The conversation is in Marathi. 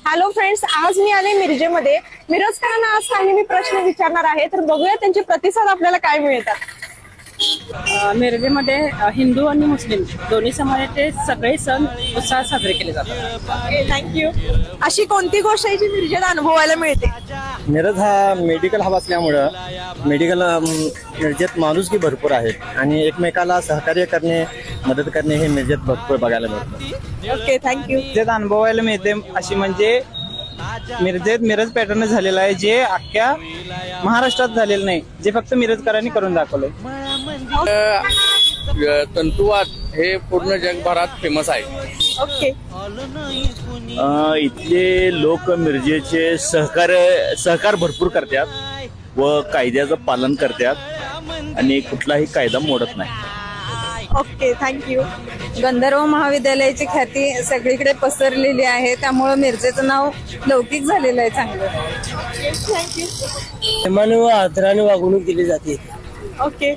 हॅलो फ्रेंड्स, आज मी आले मिरजेमध्ये. मिरजकरांना आज काही मी प्रश्न विचारणार आहे, तर बघूया त्यांचे प्रतिसाद आपल्याला काय मिळतात. मिरजेमध्ये हिंदू आणि मुस्लिम दोन्ही समाजाचे सगळे सण उत्साहात साजरे केले जातात. थँक्यू. अशी कोणती गोष्ट आहे जी मिरजेत अनुभवायला मिळते? मिरज हा मेडिकल हब असल्यामुळं मिरजेत माणुसकी भरपूर आहे आणि एकमेकाला सहकार्य करणे, मदत करणे हे मिरजेत भरपूर बघायला मिळतं. Okay, thank you. मिरजेत अनुभवायला मिळते अशी म्हणजे मिरजेत मिरज पॅटर्न झालेला आहे, जे अख्ख्या महाराष्ट्रात झालेलं नाही, जे फक्त मिरजकरांनी करून दाखवलंय. तंतुवाद हे पूर्ण जगभरात फेमस आहे. ओके. इथले लोक मिरजेचे सहकार भरपूर करतात व कायद्याचं पालन करतात आणि कुठलाही कायदा मोडत नाही. Okay, thank you. गंधर्व महाविद्यालयाची ख्याती सगळीकडे पसरलेली आहे, त्यामुळे मिरजेचं नाव लौकिक झालेलं आहे चांगलं. थँक्यू. प्रेमाने व आदराने वागणूक दिली जाते. ओके,